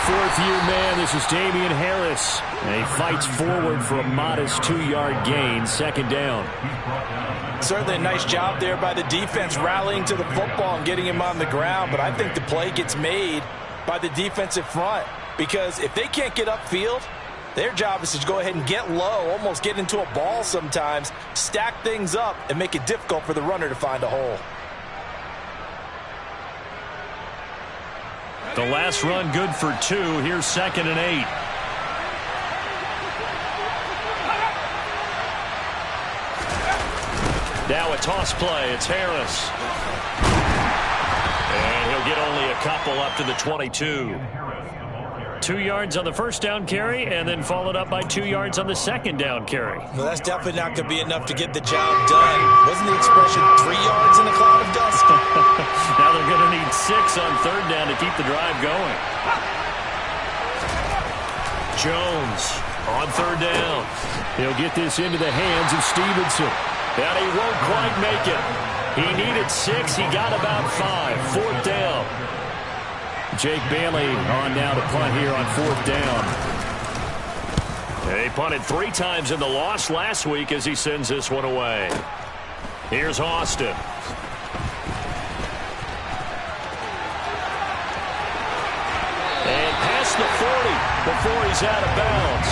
fourth-year man. This is Damian Harris. And he fights forward for a modest 2-yard gain, second down. Certainly a nice job there by the defense rallying to the football and getting him on the ground. But I think the play gets made by the defensive front, because if they can't get upfield, their job is to go ahead and get low, almost get into a ball sometimes, stack things up, and make it difficult for the runner to find a hole. The last run good for 2. Here's 2nd and 8. Now a toss play. It's Harris. And he'll get only a couple up to the 22. 2 yards on the first down carry, and then followed up by 2 yards on the second down carry. Well, that's definitely not going to be enough to get the job done. Wasn't the expression 3 yards in a cloud of dust? Now they're going to need 6 on third down to keep the drive going. Jones on third down. He'll get this into the hands of Stevenson. And he won't quite make it. He needed 6. He got about 5. Fourth down. Jake Bailey on now to punt here on fourth down. They punted 3 times in the loss last week as he sends this one away. Here's Austin. And past the 40 before he's out of bounds.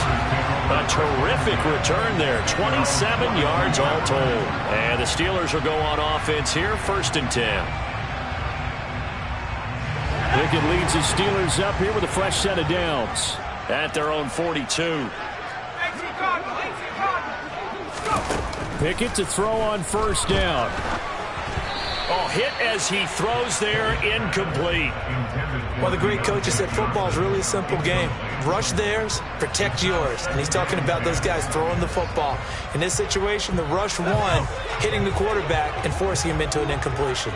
A terrific return there. 27 yards all told. And the Steelers will go on offense here, 1st and 10. Pickett leads the Steelers up here with a fresh set of downs at their own 42. Pickett to throw on first down. Oh, hit as he throws there, incomplete. Well, the great coach has said football is really a simple game. Rush theirs, protect yours. And he's talking about those guys throwing the football. In this situation, the rush won, hitting the quarterback and forcing him into an incompletion.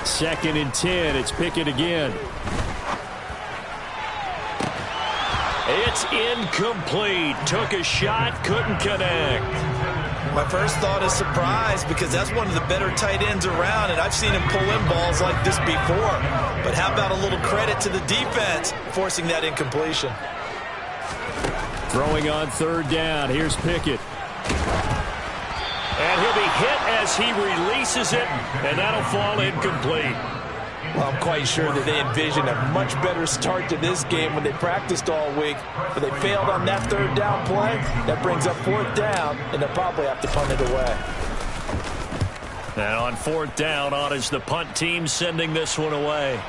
Second and 10. It's Pickett again. It's incomplete. Took a shot, couldn't connect. My first thought is surprise, because that's one of the better tight ends around, and I've seen him pull in balls like this before. But how about a little credit to the defense forcing that incompletion? Throwing on third down. Here's Pickett. And he'll be hit as he releases it, and that'll fall incomplete. Well, I'm quite sure that they envisioned a much better start to this game when they practiced all week, but they failed on that third down play. That brings up fourth down, and they'll probably have to punt it away. And on fourth down, on is the punt team sending this one away.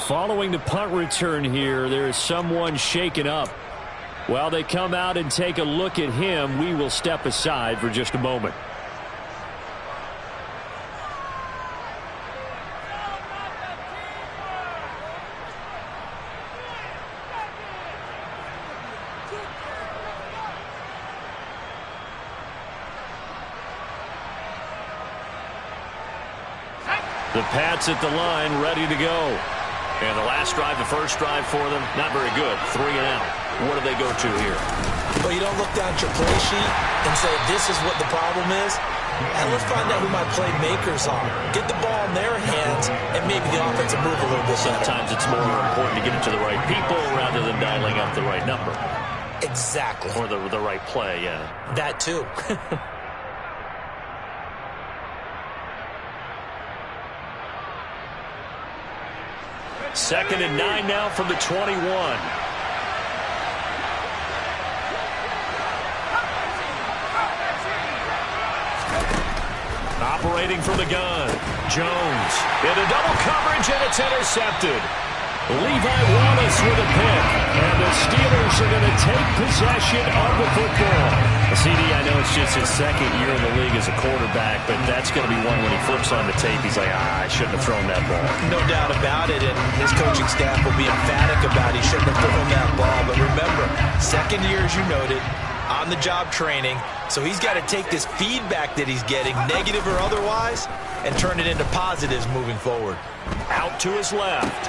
Following the punt return here, there is someone shaken up. While they come out and take a look at him, we will step aside for just a moment. The Pats at the line, ready to go. And the last drive, the first drive for them, not very good. 3 and out. What do they go to here? Well, you don't look down at your play sheet and say, this is what the problem is. And let's find out who my playmakers are. Get the ball in their hands, and maybe the offense will move a little bit better. Sometimes it's more important to get it to the right people rather than dialing up the right number. Exactly. Or the right play, yeah. That too. Second and 9 now from the 21. Operating from the gun. Jones into double coverage, and it's intercepted. Levi Wallace with a pick. And the Steelers are going to take possession of the football. CD, I know it's just his second year in the league as a quarterback, but that's going to be one when he flips on the tape. He's like, I shouldn't have thrown that ball. No doubt about it, and his coaching staff will be emphatic about he shouldn't have thrown that ball. But remember, second year, as you noted, on-the-job training, so he's got to take this feedback that he's getting, negative or otherwise, and turn it into positives moving forward. Out to his left.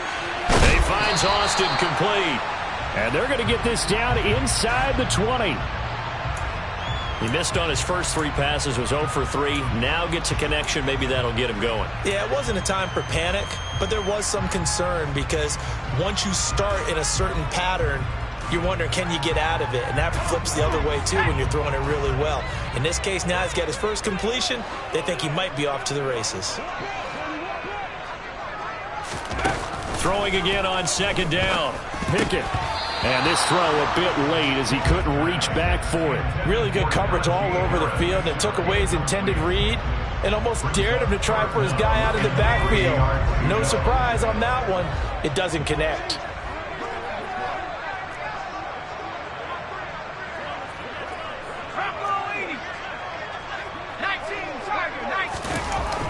He finds Austin complete. And they're going to get this down inside the 20. He missed on his first 3 passes, was 0 for 3. Now gets a connection. Maybe that'll get him going. Yeah, it wasn't a time for panic, but there was some concern because once you start in a certain pattern, you're wondering, can you get out of it? And that flips the other way, too, when you're throwing it really well. In this case, now he's got his first completion. They think he might be off to the races. Throwing again on 2nd down. Pickett. And this throw a bit late as he couldn't reach back for it. Really good coverage all over the field. And it took away his intended read and almost dared him to try for his guy out of the backfield. No surprise on that one. It doesn't connect.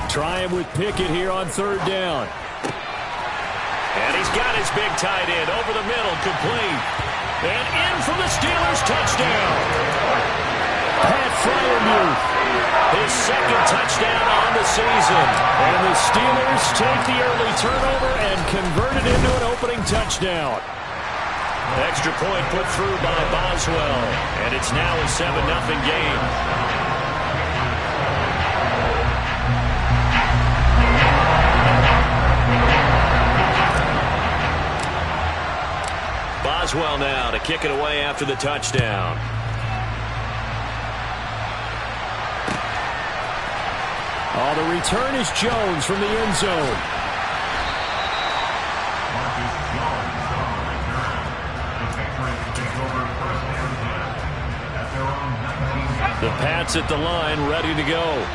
Trying with Pickett here on 3rd down. And he's got his big tight end over the middle, complete. And in from the Steelers, touchdown. Pat Fryermuth, his 2nd touchdown on the season. And the Steelers take the early turnover and convert it into an opening touchdown. Extra point put through by Boswell. And it's now a 7-0 game. Boswell now to kick it away after the touchdown. Oh, the return is Jones from the end zone. The Pats at the line, ready to go.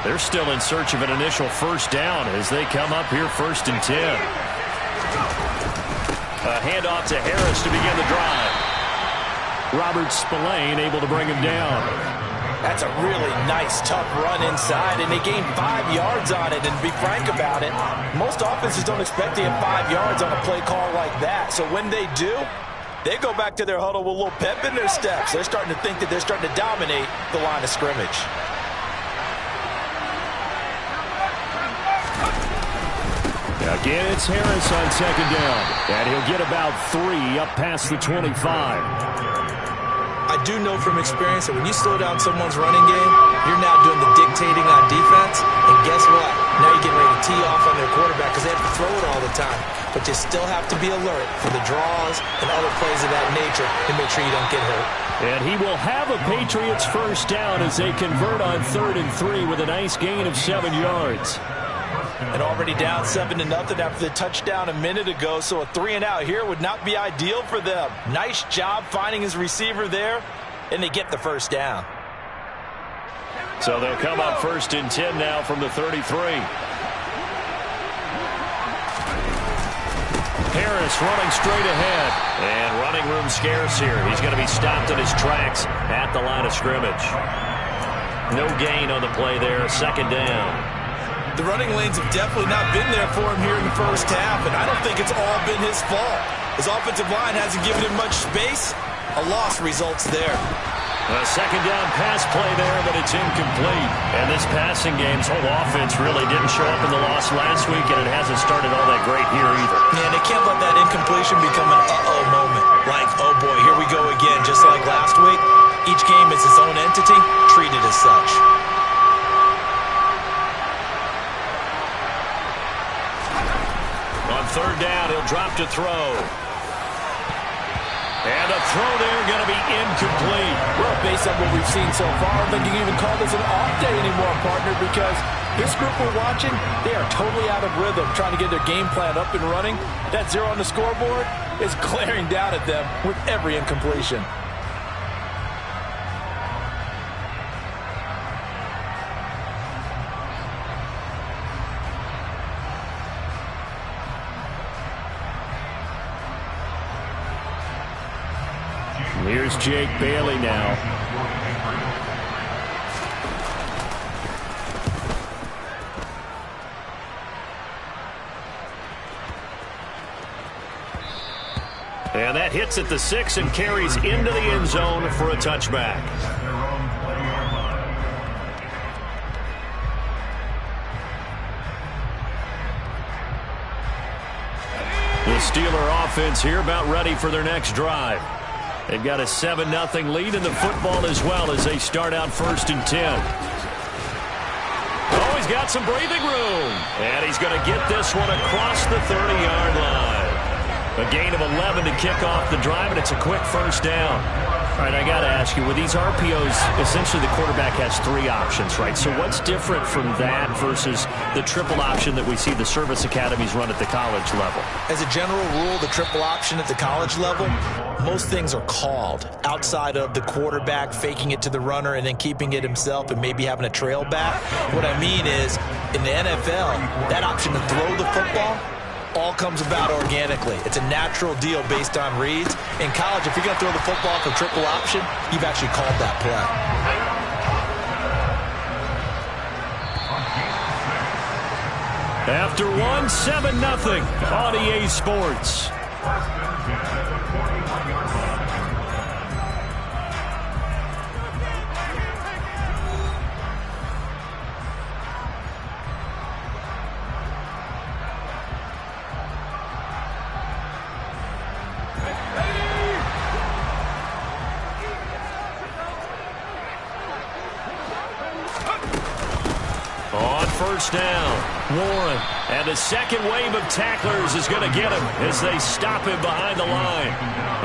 They're still in search of an initial 1st down as they come up here 1st and 10. A handoff to Harris to begin the drive. Robert Spillane able to bring him down. That's a really nice, tough run inside, and they gained 5 yards on it. And to be frank about it, most offenses don't expect to get 5 yards on a play call like that. So when they do, they go back to their huddle with a little pep in their steps. They're starting to think that they're starting to dominate the line of scrimmage. Again, it's Harris on 2nd down. And he'll get about 3 up past the 25. I do know from experience that when you slow down someone's running game, you're now doing the dictating on defense. And guess what? Now you're getting ready to tee off on their quarterback because they have to throw it all the time. But you still have to be alert for the draws and other plays of that nature to make sure you don't get hurt. And he will have a Patriots 1st down as they convert on 3rd and 3 with a nice gain of 7 yards. And already down 7-0 after the touchdown a minute ago, so a 3-and-out here would not be ideal for them. Nice job finding his receiver there, and they get the 1st down. So they'll come up 1st and 10 now from the 33. Harris running straight ahead, and running room scarce here. He's going to be stopped in his tracks at the line of scrimmage. No gain on the play there, 2nd down. The running lanes have definitely not been there for him here in the 1st half, and I don't think it's all been his fault. His offensive line hasn't given him much space. A loss results there. A 2nd down pass play there, but it's incomplete. And this passing game's whole offense really didn't show up in the loss last week, and it hasn't started all that great here either. Yeah, they can't let that incompletion become an uh-oh moment. Like, oh boy, here we go again, just like last week. Each game is its own entity, treated as such. On 3rd down, he'll drop to throw. And a throw there going to be incomplete. Well, based on what we've seen so far, I don't think you can even call this an off day anymore, partner, because this group we're watching, they are totally out of rhythm, trying to get their game plan up and running. That 0 on the scoreboard is glaring down at them with every incompletion. Here's Jake Bailey now. And that hits at the 6 and carries into the end zone for a touchback. The Steeler offense here about ready for their next drive. They've got a 7-0 lead in the football as well as they start out 1st and 10. Oh, he's got some breathing room. And he's going to get this one across the 30-yard line. A gain of 11 to kick off the drive, and it's a quick 1st down. All right, I got to ask you, with these RPOs, essentially the quarterback has 3 options, right? So what's different from that versus the triple option that we see the service academies run at the college level? As a general rule, the triple option at the college level, most things are called outside of the quarterback faking it to the runner and then keeping it himself and maybe having a trail back. What I mean is, in the NFL, that option to throw the football all comes about organically. It's a natural deal based on reads. In college, if you're going to throw the football for triple option, you've actually called that play. After 7-0 on EA Sports. On 1st down, Warren. And the second wave of tacklers is going to get him as they stop him behind the line.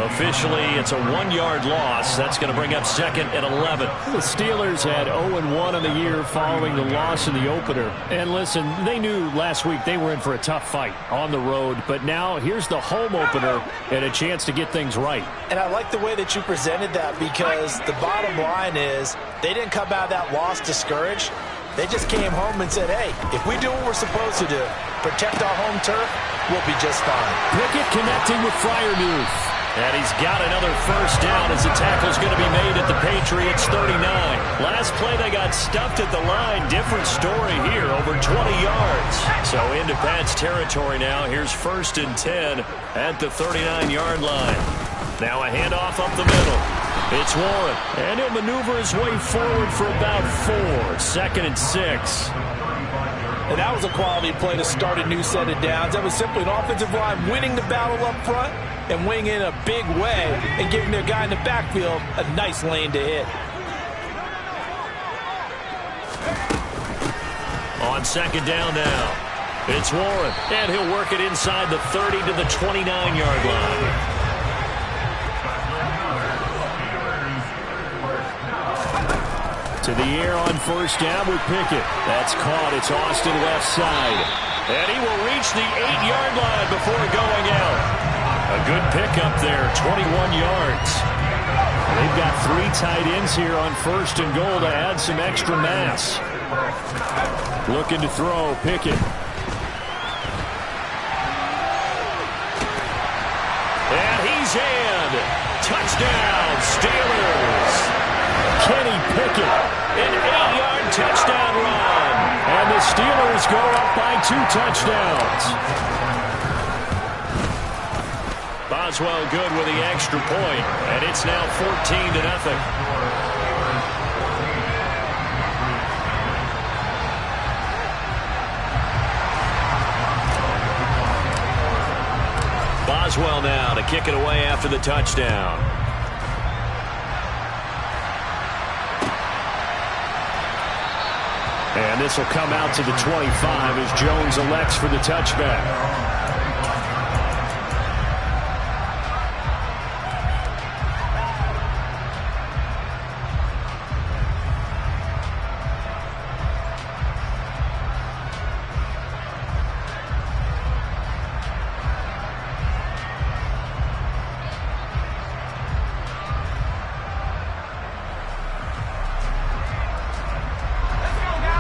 Officially, it's a 1-yard loss. That's going to bring up 2nd and 11. The Steelers had 0-1 in the year following the loss in the opener. And listen, they knew last week they were in for a tough fight on the road. But now here's the home opener and a chance to get things right. And I like the way that you presented that, because the bottom line is they didn't come out of that loss discouraged. They just came home and said, hey, if we do what we're supposed to do, protect our home turf, we'll be just fine. Pickett connecting with Freiermuth. And he's got another 1st down as the tackle's going to be made at the Patriots 39. Last play they got stuffed at the line. Different story here, over 20 yards. So into Pat's territory now. Here's 1st and 10 at the 39-yard line. Now a handoff up the middle. It's Warren, and he'll maneuver his way forward for about 4. 2nd and 6. And that was a quality play to start a new set of downs. That was simply an offensive line winning the battle up front and winning in a big way and giving their guy in the backfield a nice lane to hit. On 2nd down now, it's Warren, and he'll work it inside the 30 to the 29-yard line. To the air on 1st down with Pickett. That's caught. It's Austin left side. And he will reach the 8-yard line before going out. A good pickup there, 21 yards. They've got 3 tight ends here on 1st and goal to add some extra mass. Looking to throw, Pickett. And he's in. Touchdown, Steelers. Kenny Pickett. An 8-yard touchdown run. And the Steelers go up by 2 touchdowns. Boswell good with the extra point, and it's now 14-0. Boswell now to kick it away after the touchdown. And this will come out to the 25 as Jones elects for the touchback.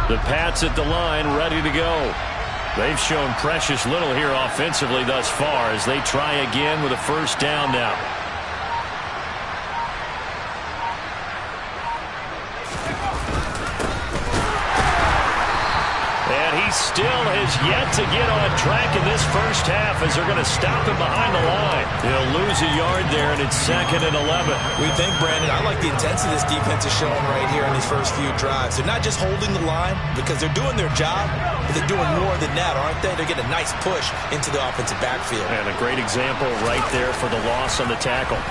The Pats at the line, ready to go. They've shown precious little here offensively thus far as they try again with a 1st down now. And he he still has yet to get on track in this first half as they're going to stop him behind the line. He'll lose a yard there, and it's 2nd and 11. We think, Brandon, I like the intensity this defense is showing right here in these first few drives. They're not just holding the line because they're doing their job, but they're doing more than that, aren't they? They're getting a nice push into the offensive backfield. And a great example right there for the loss on the tackle.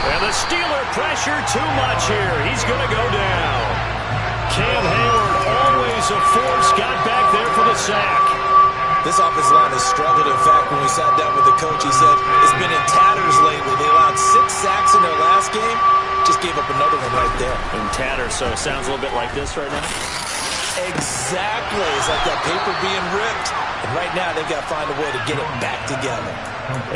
And the Steeler pressure too much here. He's going to go down. Cam Hayward, always a force, got back there for the sack. This offensive line has struggled. In fact, when we sat down with the coach, he said it's been in tatters lately. They allowed 6 sacks in their last game. Just gave up another one right there. In tatters, so it sounds a little bit like this right now? Exactly. It's like that paper being ripped. And right now, they've got to find a way to get it back together.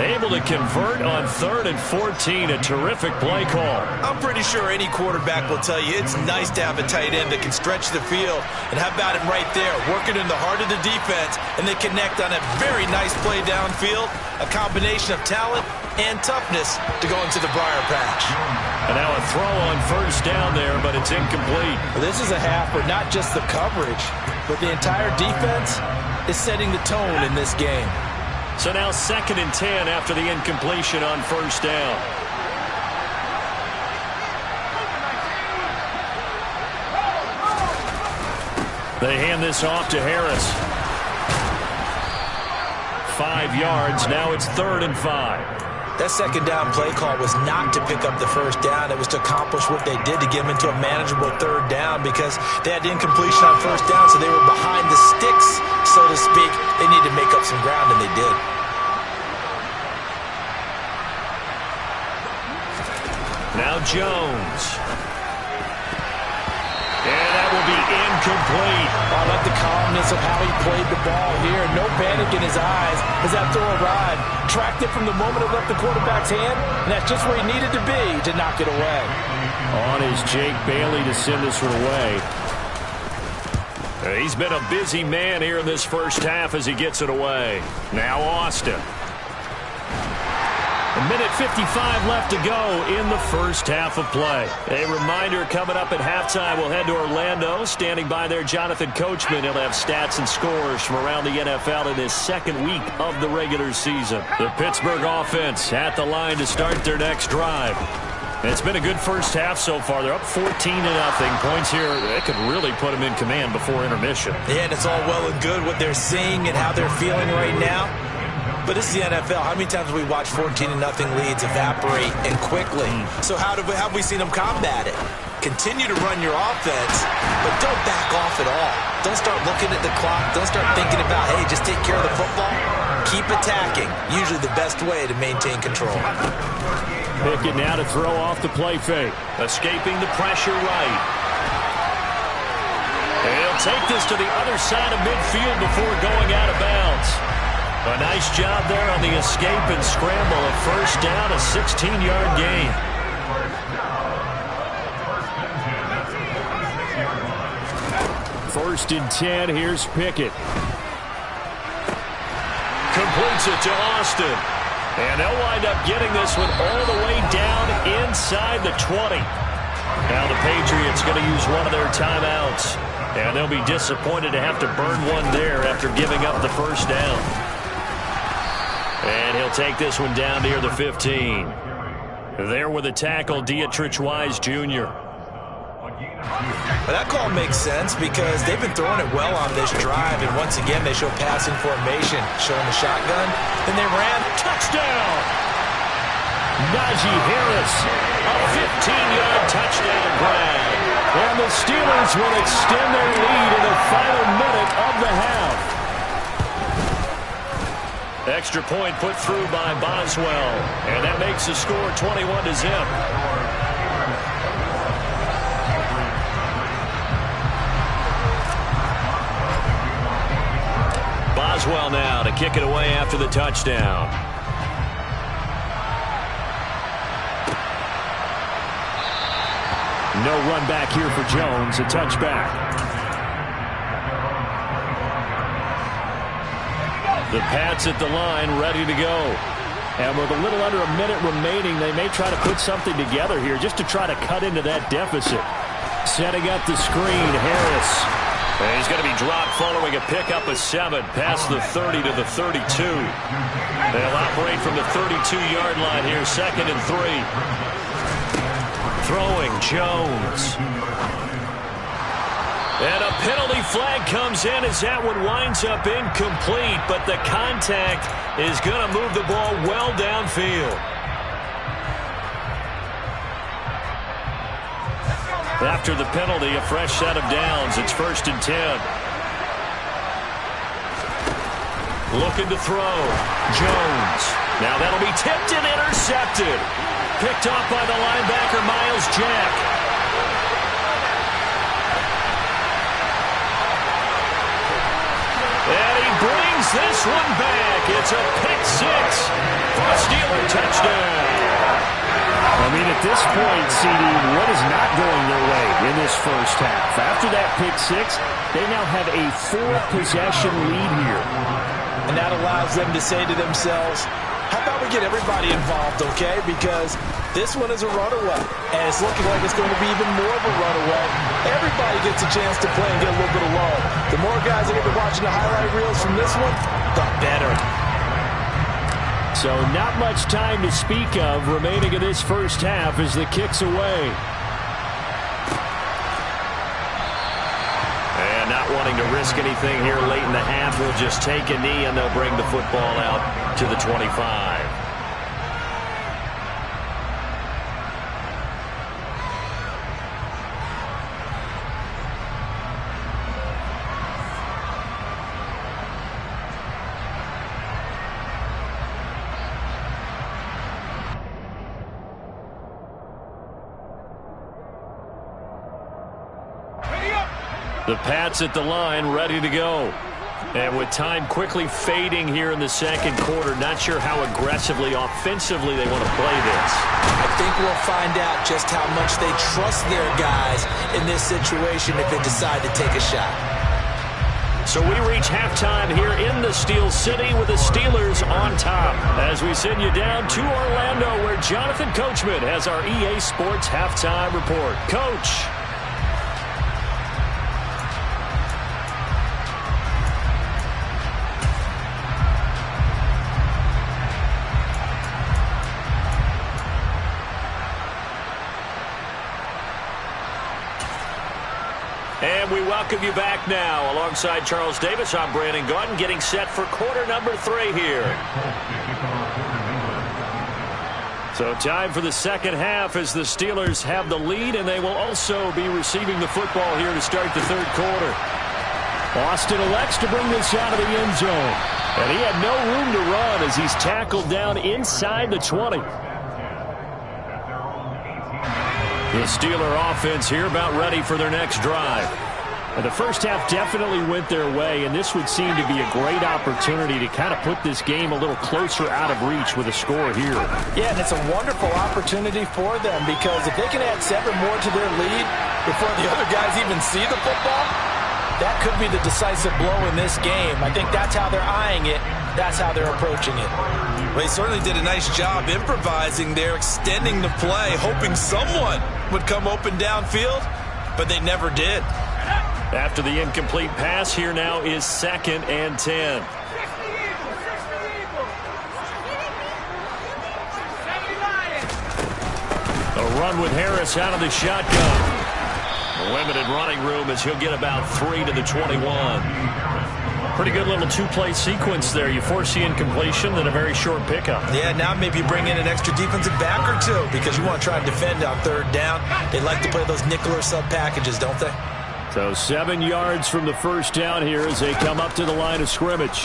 Able to convert on 3rd and 14. A terrific play call. I'm pretty sure any quarterback will tell you it's nice to have a tight end that can stretch the field. And how about him right there, working in the heart of the defense, and they connect on a very nice play downfield. A combination of talent and toughness to go into the briar patch. And now a throw on 1st down there, but it's incomplete. Well, this is a half where not just the coverage, but the entire defense is setting the tone in this game. So now 2nd and 10 after the incompletion on 1st down. They hand this off to Harris. 5 yards. Now it's 3rd and 5. That 2nd down play call was not to pick up the 1st down. It was to accomplish what they did to get them into a manageable 3rd down because they had incompletion on 1st down, so they were behind the sticks, so to speak. They needed to make up some ground, and they did. Now Jones. And that will be incomplete. I like the calmness of how he played the ball here. No panic in his eyes as that throw arrived. Tracked it from the moment it left the quarterback's hand, and that's just where he needed to be to knock it away. On is Jake Bailey to send this one away. He's been a busy man here in this first half as he gets it away. Now Austin. A minute 55 left to go in the first half of play. A reminder coming up at halftime, we'll head to Orlando. Standing by there, Jonathan Coachman. He'll have stats and scores from around the NFL in this 2nd week of the regular season. The Pittsburgh offense at the line to start their next drive. It's been a good first half so far. They're up 14-0. Points here, that could really put them in command before intermission. Yeah, and it's all well and good what they're seeing and how they're feeling right now. But this is the NFL. How many times have we watched 14-0 leads evaporate and quickly? So how have we seen them combat it? Continue to run your offense, but don't back off at all. Don't start looking at the clock. Don't start thinking about, hey, just take care of the football. Keep attacking. Usually the best way to maintain control. Pickett now to throw off the play fake. Escaping the pressure right. And he'll take this to the other side of midfield before going out of bounds. A nice job there on the escape and scramble. A 1st down, a 16-yard gain. First and 10, here's Pickett. Completes it to Austin. And they'll wind up getting this one all the way down inside the 20. Now the Patriots going to use one of their timeouts. And they'll be disappointed to have to burn one there after giving up the 1st down. And he'll take this one down near the 15. There with a tackle, Dietrich Wise Jr. Well, that call makes sense because they've been throwing it well on this drive, and once again they show passing formation, showing the shotgun. Then they ran. Touchdown! Najee Harris, a 15-yard touchdown grab. And the Steelers will extend their lead in the final minute of the half. Extra point put through by Boswell. And that makes the score 21-0. Boswell now to kick it away after the touchdown. No run back here for Jones. A touchback. The Pats at the line, ready to go. And with a little under a minute remaining, they may try to put something together here just to try to cut into that deficit. Setting up the screen, Harris. And he's going to be drop following a pickup of 7 past the 30 to the 32. They'll operate from the 32-yard line here, 2nd and 3. Throwing Jones. And a penalty flag comes in as that one winds up incomplete, but the contact is going to move the ball well downfield. After the penalty, a fresh set of downs. It's 1st and 10. Looking to throw. Jones. Now that'll be tipped and intercepted. Picked off by the linebacker, Miles Jack. And he brings this one back. It's a pick 6 for a Steeler touchdown. I mean, at this point, CD, what is not going their way in this first half? After that pick 6, they now have a 4-possession lead here. And that allows them to say to themselves, how about we get everybody involved, okay? Because this one is a runaway, and it's looking like it's going to be even more of a runaway. Everybody gets a chance to play and get a little bit of love. The more guys that get to watching the highlight reels from this one, the better. So not much time to speak of remaining in this first half as the kick's away. And not wanting to risk anything here late in the half, we'll just take a knee and they'll bring the football out to the 25. The Pats at the line, ready to go. And with time quickly fading here in the second quarter, not sure how aggressively, offensively they want to play this. I think we'll find out just how much they trust their guys in this situation if they decide to take a shot. So we reach halftime here in the Steel City with the Steelers on top. As we send you down to Orlando, where Jonathan Coachman has our EA Sports halftime report. Coach. And we welcome you back now. Alongside Charles Davis, I'm Brandon Gaudin, getting set for quarter number 3 here. So time for the second half as the Steelers have the lead, and they will also be receiving the football here to start the third quarter. Austin elects to bring this out of the end zone. And he had no room to run as he's tackled down inside the 20. The Steeler offense here about ready for their next drive. And the first half definitely went their way, and this would seem to be a great opportunity to kind of put this game a little closer out of reach with a score here. Yeah, and it's a wonderful opportunity for them because if they can add 7 more to their lead before the other guys even see the football, that could be the decisive blow in this game. I think that's how they're eyeing it. That's how they're approaching it. Well, he certainly did a nice job improvising there, extending the play, hoping someone would come open downfield, but they never did. After the incomplete pass, here now is 2nd and 10. A run with Harris out of the shotgun. Limited running room as he'll get about 3 to the 21. Pretty good little 2-play sequence there. You force the incompletion, then a very short pickup. Yeah, now maybe bring in an extra defensive back or 2 because you want to try and defend on 3rd down. They like to play those nickel or sub packages, don't they? So 7 yards from the first down here as they come up to the line of scrimmage.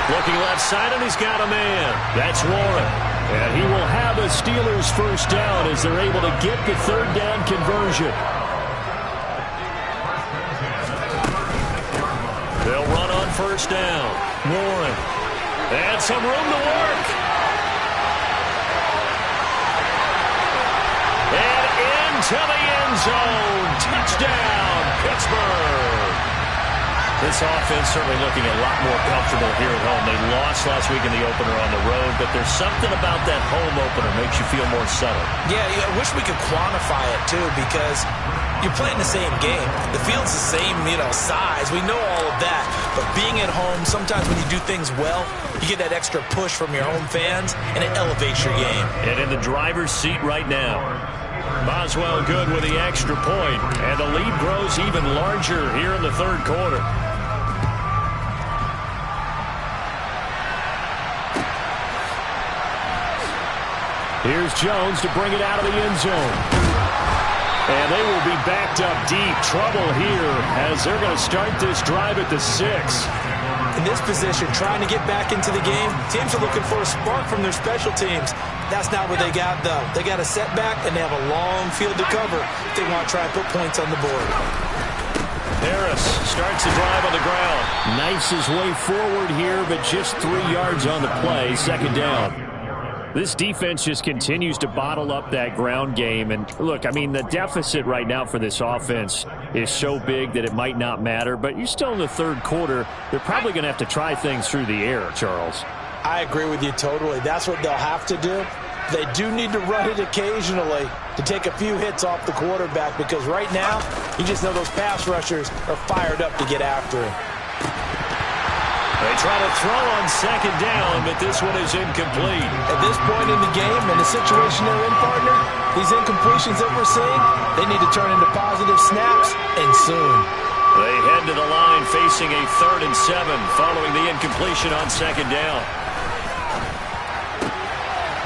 Looking left side, and he's got a man. That's Warren. And he will have a Steelers first down as they're able to get the 3rd down conversion. They'll run on 1st down. Warren. And some room to work. And into the end zone. Touchdown, Pittsburgh. This offense certainly looking a lot more comfortable here at home. They lost last week in the opener on the road, but there's something about that home opener makes you feel more settled. Yeah, I wish we could quantify it, too, because you're playing the same game. The field's the same, size. We know all of that. But being at home, sometimes when you do things well, you get that extra push from your home fans, and it elevates your game. And in the driver's seat right now. Boswell good with the extra point, and the lead grows even larger here in the third quarter. Here's Jones to bring it out of the end zone. And they will be backed up deep. Trouble here as they're going to start this drive at the 6. In this position, trying to get back into the game, teams are looking for a spark from their special teams. That's not what they got, though. They got a setback, and they have a long field to cover if they want to try and put points on the board. Harris starts the drive on the ground. Knifes his way forward here, but just 3 yards on the play. Second down. This defense just continues to bottle up that ground game. And look, the deficit right now for this offense is so big that it might not matter. But you're still in the third quarter. They're probably going to have to try things through the air, Charles. I agree with you totally. That's what they'll have to do. They do need to run it occasionally to take a few hits off the quarterback, because right now, you just know those pass rushers are fired up to get after him. They try to throw on second down, but this one is incomplete. At this point in the game and the situation they're in, partner, these incompletions that we're seeing, they need to turn into positive snaps, and soon. They head to the line facing a 3rd and 7 following the incompletion on second down.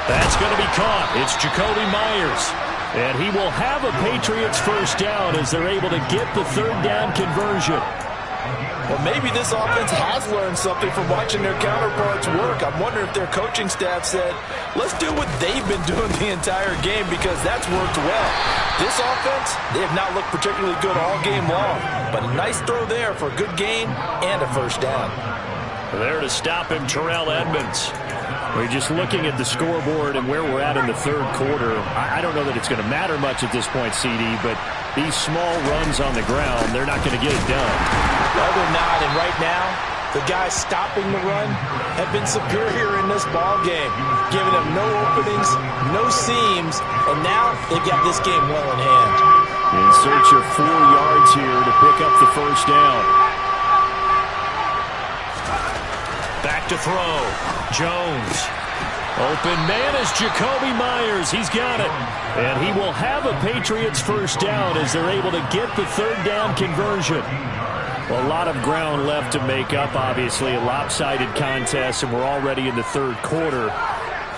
That's going to be caught. It's Jacoby Myers. And he will have a Patriots first down as they're able to get the 3rd down conversion. Well, maybe this offense has learned something from watching their counterparts work. I'm wondering if their coaching staff said, let's do what they've been doing the entire game, because that's worked well. This offense, they have not looked particularly good all game long, but a nice throw there for a good gain and a first down. There to stop him, Terrell Edmonds. We're just looking at the scoreboard and where we're at in the third quarter. I don't know that it's going to matter much at this point, CD, but these small runs on the ground, they're not going to get it done. No, they're not, and right now, the guys stopping the run have been superior in this ball game, giving them no openings, no seams, and now they've got this game well in hand. In search of 4 yards here to pick up the first down. Back to throw. Jones. Open man is Jacoby Myers. He's got it. And he will have a Patriots first down as they're able to get the 3rd down conversion. Well, a lot of ground left to make up, obviously. A lopsided contest, and we're already in the third quarter.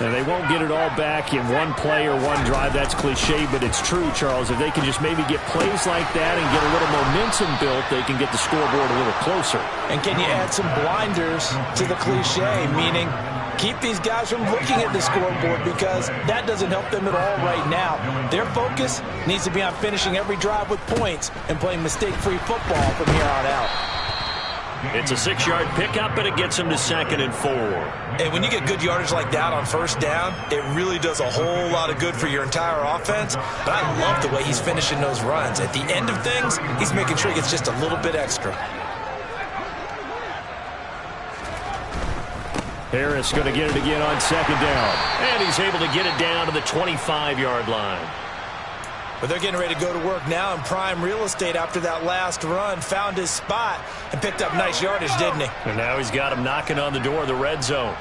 And they won't get it all back in one play or one drive. That's cliche, but it's true, Charles. If they can just maybe get plays like that and get a little momentum built, they can get the scoreboard a little closer. And can you add some blinders to the cliche, meaning keep these guys from looking at the scoreboard, because that doesn't help them at all right now. Their focus needs to be on finishing every drive with points and playing mistake-free football from here on out. It's a 6-yard pickup, but it gets them to 2nd and 4. And when you get good yardage like that on first down, it really does a whole lot of good for your entire offense. But I love the way he's finishing those runs. At the end of things, he's making sure he gets just a little bit extra. Harris going to get it again on second down. And he's able to get it down to the 25-yard line. But they're getting ready to go to work now in prime real estate after that last run. Found his spot and picked up nice yardage, didn't he? And now he's got him knocking on the door of the red zone.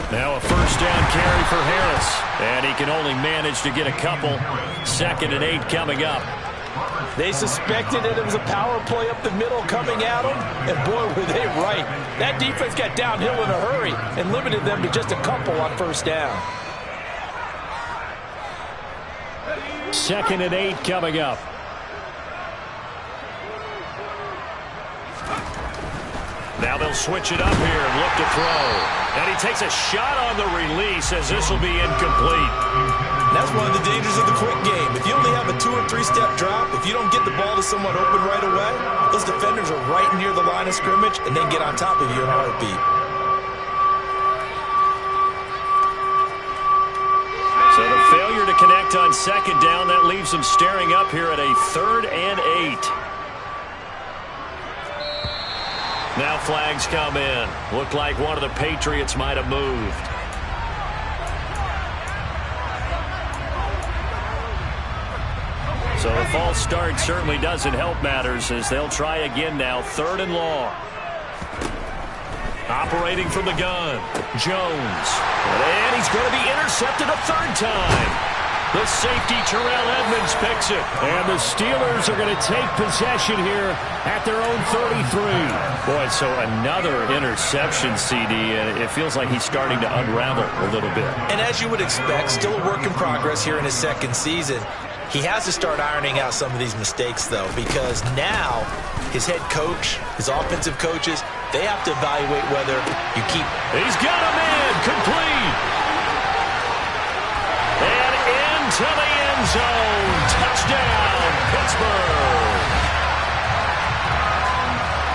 Now a first down carry for Harris. And he can only manage to get a couple. 2nd and 8 coming up. They suspected that it was a power play up the middle coming at them, and boy, were they right. That defense got downhill in a hurry and limited them to just a couple on first down. 2nd and 8 coming up. Now they'll switch it up here and look to throw. And he takes a shot on the release as this will be incomplete. That's one of the dangers of the quick game. If you only have a 2- or 3-step drop, if you don't get the ball to someone open right away, those defenders are right near the line of scrimmage and then get on top of you in a heartbeat. So the failure to connect on second down. That leaves them staring up here at a 3rd and 8. Now flags come in. Looked like one of the Patriots might have moved. So the false start certainly doesn't help matters as they'll try again now. 3rd and long. Operating from the gun, Jones. And he's going to be intercepted a 3rd time. The safety, Terrell Edmonds, picks it. And the Steelers are going to take possession here at their own 33. Boy, so another interception, CD, and it feels like he's starting to unravel a little bit. And as you would expect, still a work in progress here in his 2nd season. He has to start ironing out some of these mistakes, though, because now his head coach, his offensive coaches, they have to evaluate whether you keep. He's got a man complete. And into the end zone. Touchdown, Pittsburgh.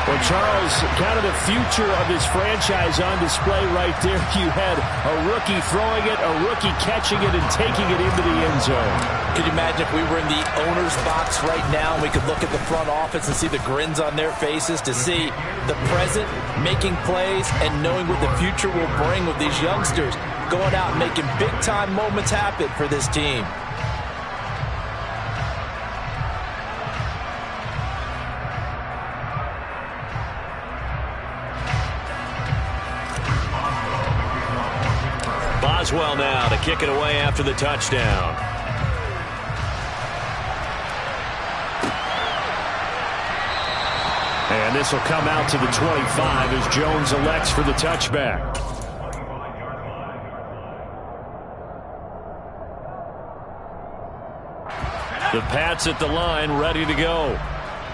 Well, Charles, kind of the future of this franchise on display right there. You had a rookie throwing it, a rookie catching it, and taking it into the end zone. Could you imagine if we were in the owner's box right now and we could look at the front office and see the grins on their faces, to see the present making plays and knowing what the future will bring with these youngsters going out and making big-time moments happen for this team. Boswell now to kick it away after the touchdown. And this will come out to the 25 as Jones elects for the touchback. The Pats at the line, ready to go.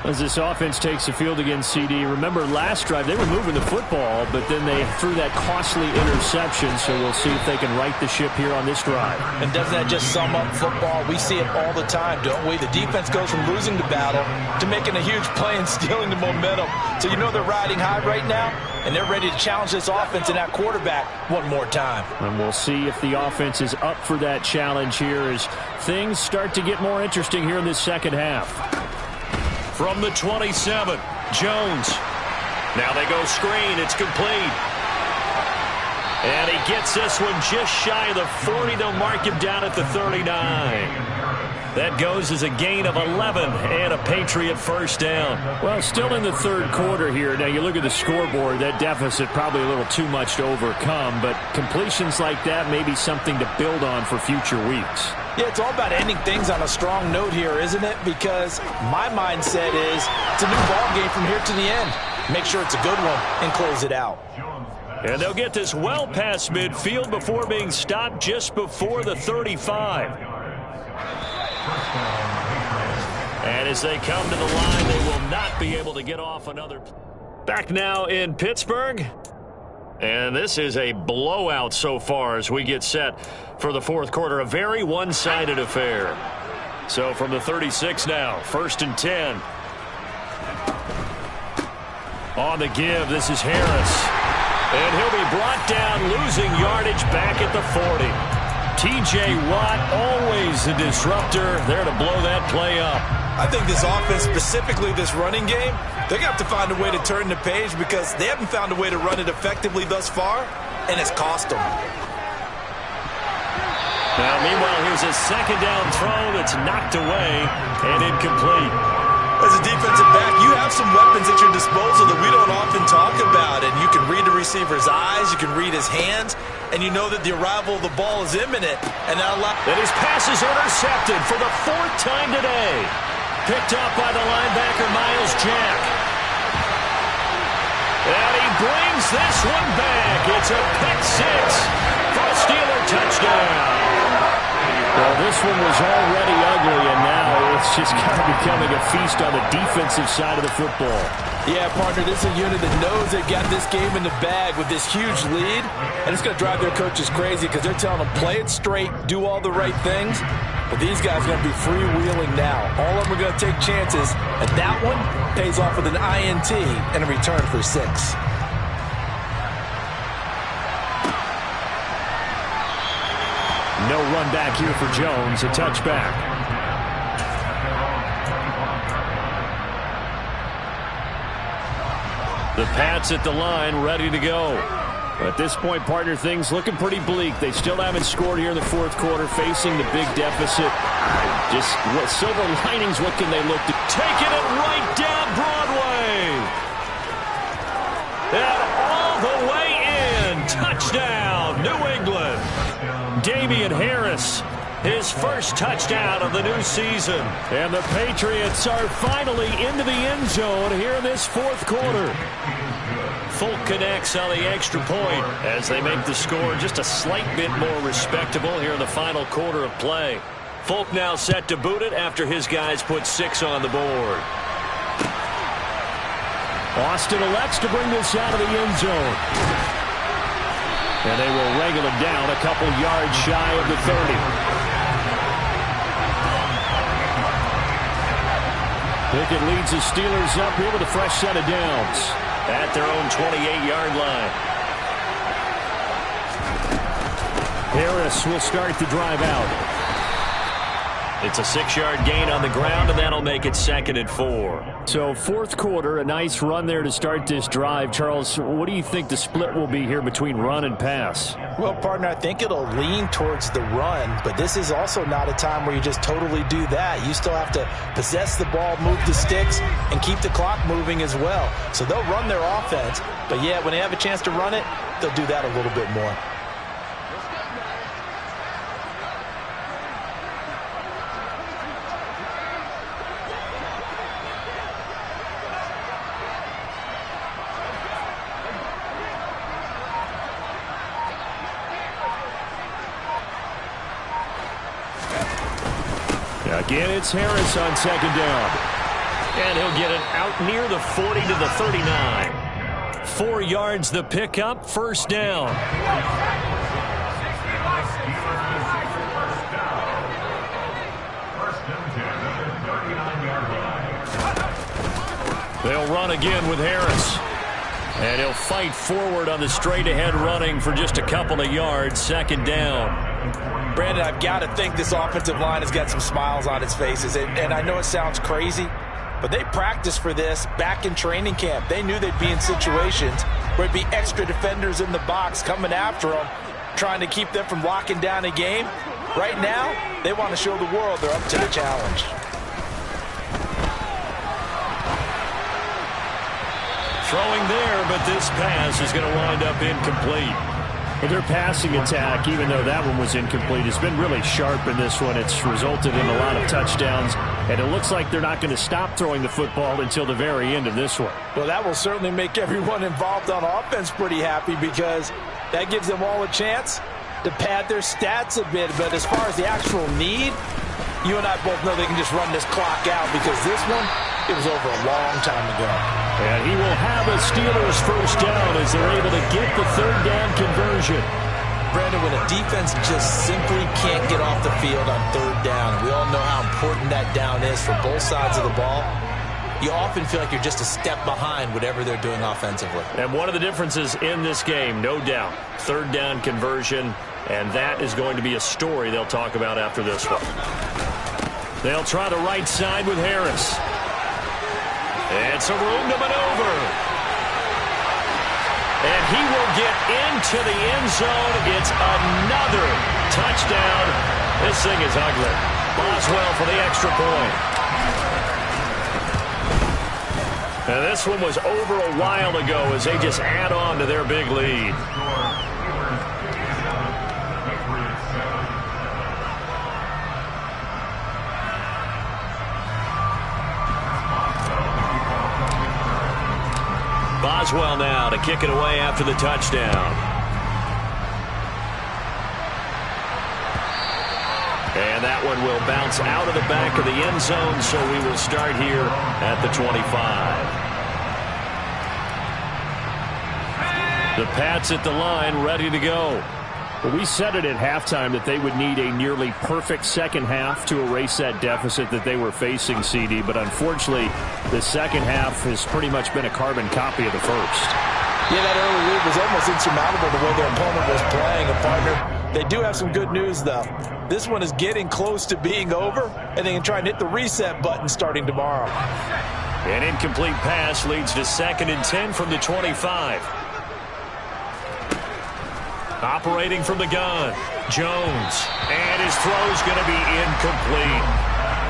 As this offense takes the field against CD. Remember, last drive, they were moving the football, but then they threw that costly interception, so we'll see if they can right the ship here on this drive. And doesn't that just sum up football? We see it all the time, don't we? The defense goes from losing the battle to making a huge play and stealing the momentum. So you know they're riding high right now, and they're ready to challenge this offense and that quarterback one more time. And we'll see if the offense is up for that challenge here as things start to get more interesting here in this second half. From the 27, Jones. Now they go screen. It's complete. And he gets this one just shy of the 40. They'll mark him down at the 39. That goes as a gain of 11 and a Patriot first down. Well, still in the 3rd quarter here. Now, you look at the scoreboard, that deficit probably a little too much to overcome, but completions like that may be something to build on for future weeks. Yeah, it's all about ending things on a strong note here, isn't it? Because my mindset is it's a new ball game from here to the end. Make sure it's a good one and close it out. And they'll get this well past midfield before being stopped just before the 35. And as they come to the line, they will not be able to get off another. Back now in Pittsburgh. And this is a blowout so far as we get set for the 4th quarter. A very one-sided affair. So from the 36 now, 1st and 10. On the give, this is Harris. And he'll be brought down, losing yardage back at the 40. T.J. Watt, always the disruptor, there to blow that play up. I think this offense, specifically this running game, they're going to have to find a way to turn the page because they haven't found a way to run it effectively thus far, and it's cost them. Now, meanwhile, here's a 2nd down throw that's knocked away and incomplete. As a defensive back, you have some weapons at your disposal that we don't often talk about, and you can read the receiver's eyes, you can read his hands, and you know that the arrival of the ball is imminent. And that his pass is intercepted for the 4th time today. Picked up by the linebacker, Miles Jack. And he brings this one back. It's a pick 6 for a Steeler touchdown. Well, this one was already ugly, and now it's just kind of becoming a feast on the defensive side of the football. Yeah, partner, this is a unit that knows they've got this game in the bag with this huge lead, and it's going to drive their coaches crazy because they're telling them, play it straight, do all the right things. But these guys are going to be freewheeling now. All of them are going to take chances, and that one pays off with an INT and a return for 6. No run back here for Jones. A touchback. The Pats at the line, ready to go. At this point, partner, things looking pretty bleak. They still haven't scored here in the fourth quarter, facing the big deficit. Just what silver linings, what can they look to? Taking it right down Broadway. And all the way in. Touchdown, New England. Damian Harris, his first touchdown of the new season. And the Patriots are finally into the end zone here in this fourth quarter. Folk connects on the extra point as they make the score just a slight bit more respectable here in the final quarter of play. Folk now set to boot it after his guys put 6 on the board. Austin elects to bring this out of the end zone. And they will wrangle it down a couple yards shy of the 30. Pickett leads the Steelers up here with a fresh set of downs at their own 28-yard line. Harris will start the drive out. It's a 6-yard gain on the ground, and that'll make it 2nd and 4. So fourth quarter, a nice run there to start this drive. Charles, what do you think the split will be here between run and pass? Well, partner, I think it'll lean towards the run, but this is also not a time where you just totally do that. You still have to possess the ball, move the sticks, and keep the clock moving as well. So they'll run their offense, but yeah, when they have a chance to run it, they'll do that a little bit more. Again, it's Harris on 2nd down. And he'll get it out near the 40 to the 39. 4 yards the pickup, 1st down. They'll run again with Harris. And he'll fight forward on the straight-ahead running for just a couple of yards, 2nd down. Brandon, I've got to think this offensive line has got some smiles on its faces. And I know it sounds crazy, but they practiced for this back in training camp. They knew they'd be in situations where it'd be extra defenders in the box coming after them, trying to keep them from locking down a game. Right now, they want to show the world they're up to the challenge. Throwing there, but this pass is going to wind up incomplete. But their passing attack, even though that one was incomplete, has been really sharp in this one. It's resulted in a lot of touchdowns, and it looks like they're not going to stop throwing the football until the very end of this one. Well, that will certainly make everyone involved on offense pretty happy because that gives them all a chance to pad their stats a bit. But as far as the actual need, you and I both know they can just run this clock out because this one, it was over a long time ago. And he will have a Steelers 1st down as they're able to get the 3rd down conversion. Brandon, when a defense just simply can't get off the field on 3rd down, and we all know how important that down is for both sides of the ball, you often feel like you're just a step behind whatever they're doing offensively. And one of the differences in this game, no doubt, 3rd down conversion, and that is going to be a story they'll talk about after this one. They'll try the right side with Harris. And some room to maneuver. And he will get into the end zone. It's another touchdown. This thing is ugly. Boswell for the extra point. And this one was over a while ago as they just add on to their big lead. Boswell now to kick it away after the touchdown. And that one will bounce out of the back of the end zone, so we will start here at the 25. The Pats at the line, ready to go. Well, we said it at halftime that they would need a nearly perfect second half to erase that deficit that they were facing, CD. But unfortunately, the second half has pretty much been a carbon copy of the first. Yeah, that early lead was almost insurmountable the way their opponent was playing. A partner, They do have some good news, though. This one is getting close to being over, and they can try and hit the reset button starting tomorrow. An incomplete pass leads to 2nd and 10 from the 25. Operating from the gun, Jones. And his throw's going to be incomplete.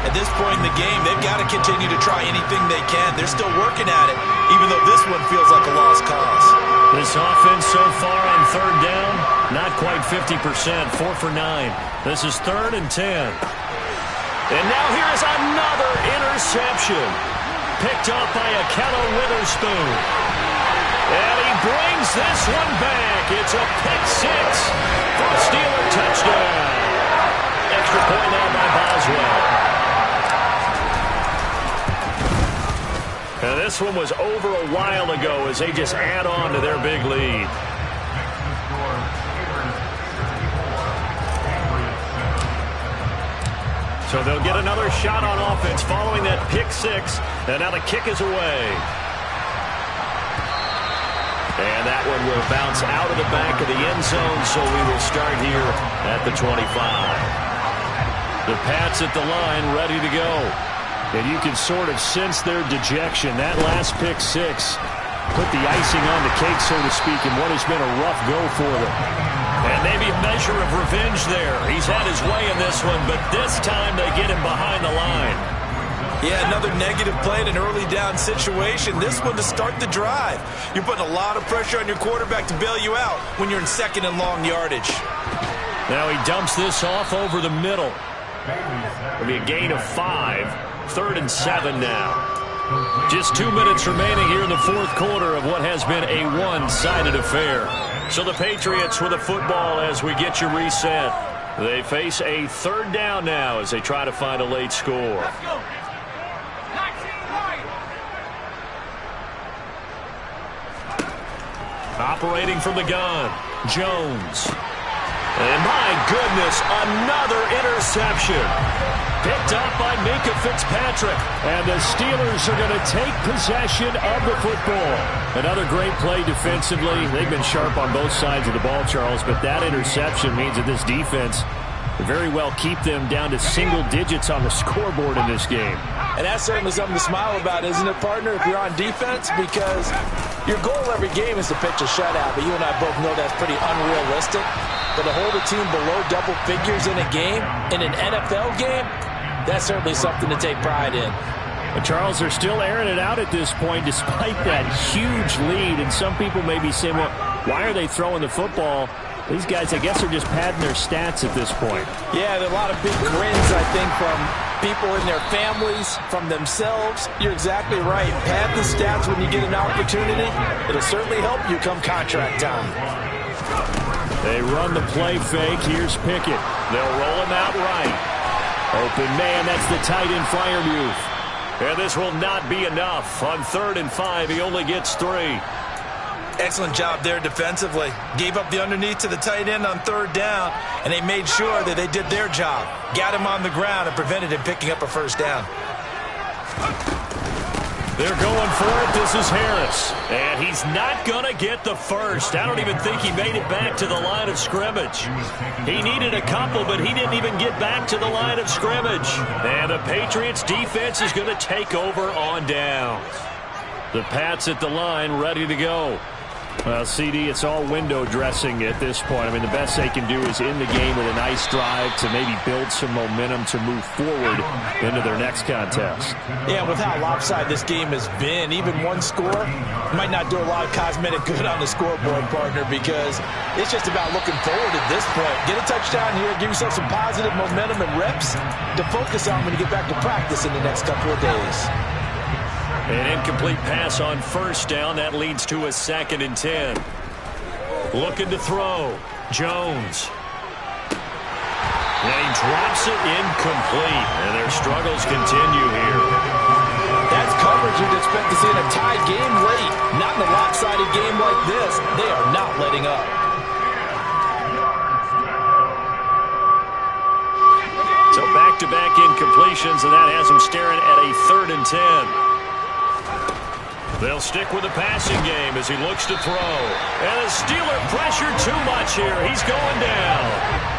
At this point in the game, they've got to continue to try anything they can. They're still working at it, even though this one feels like a lost cause. This offense so far on 3rd down, not quite 50%, 4 for 9. This is 3rd and 10. And now here is another interception. Picked up by Akello Witherspoon. And he brings this one back. It's a pick 6 for a Steeler touchdown. Extra point now by Boswell. Now this one was over a while ago as they just add on to their big lead. So they'll get another shot on offense following that pick 6. And now the kick is away. And that one will bounce out of the back of the end zone, so we will start here at the 25. The Pats at the line, ready to go. And you can sort of sense their dejection. That last pick 6 put the icing on the cake, so to speak, in what has been a rough go for them. And maybe a measure of revenge there. He's had his way in this one, but this time they get him behind the line. Yeah, another negative play in an early down situation. This one to start the drive. You're putting a lot of pressure on your quarterback to bail you out when you're in 2nd and long yardage. Now he dumps this off over the middle. It'll be a gain of 5. 3rd and 7 now. Just 2 minutes remaining here in the 4th quarter of what has been a one-sided affair. So the Patriots with the football as we get you reset. They face a 3rd down now as they try to find a late score. Operating from the gun, Jones. And my goodness, another interception. Picked up by Minka Fitzpatrick. And the Steelers are going to take possession of the football. Another great play defensively. They've been sharp on both sides of the ball, Charles, but that interception means that this defense very well keep them down to single digits on the scoreboard in this game. And that's certainly something to smile about, isn't it, partner, if you're on defense? Because your goal every game is to pitch a shutout, but you and I both know that's pretty unrealistic. But to hold a team below double figures in a game, in an NFL game, that's certainly something to take pride in. But Charles, they're still airing it out at this point despite that huge lead. And some people may be saying, well, why are they throwing the football? These guys, I guess, are just padding their stats at this point. Yeah, there are a lot of big grins, I think, from people in their families, from themselves. You're exactly right. Pad the stats when you get an opportunity. It'll certainly help you come contract time. They run the play fake. Here's Pickett. They'll roll him out right. Open man, that's the tight end Freiermuth. And this will not be enough. On 3rd and 5, he only gets 3. Excellent job there defensively. Gave up the underneath to the tight end on 3rd down, and they made sure that they did their job. Got him on the ground and prevented him picking up a 1st down. They're going for it. This is Harris. And he's not going to get the first. I don't even think he made it back to the line of scrimmage. He needed a couple, but he didn't even get back to the line of scrimmage. And the Patriots defense is going to take over on downs. The Pats at the line, ready to go. Well, CD, it's all window dressing at this point. I mean, the best they can do is in the game with a nice drive to maybe build some momentum to move forward into their next contest. Yeah, with how lopsided this game has been, even one score might not do a lot of cosmetic good on the scoreboard, partner, because it's just about looking forward at this point. Get a touchdown here, give yourself some positive momentum and reps to focus on when you get back to practice in the next couple of days. An incomplete pass on 1st down. That leads to a 2nd and 10. Looking to throw. Jones. And he drops it incomplete. And their struggles continue here. That's coverage you'd expect to see in a tied game late. Not in a lopsided game like this. They are not letting up. So back-to-back incompletions, and that has them staring at a 3rd and 10. They'll stick with the passing game as he looks to throw. And the Steeler pressure too much here. He's going down.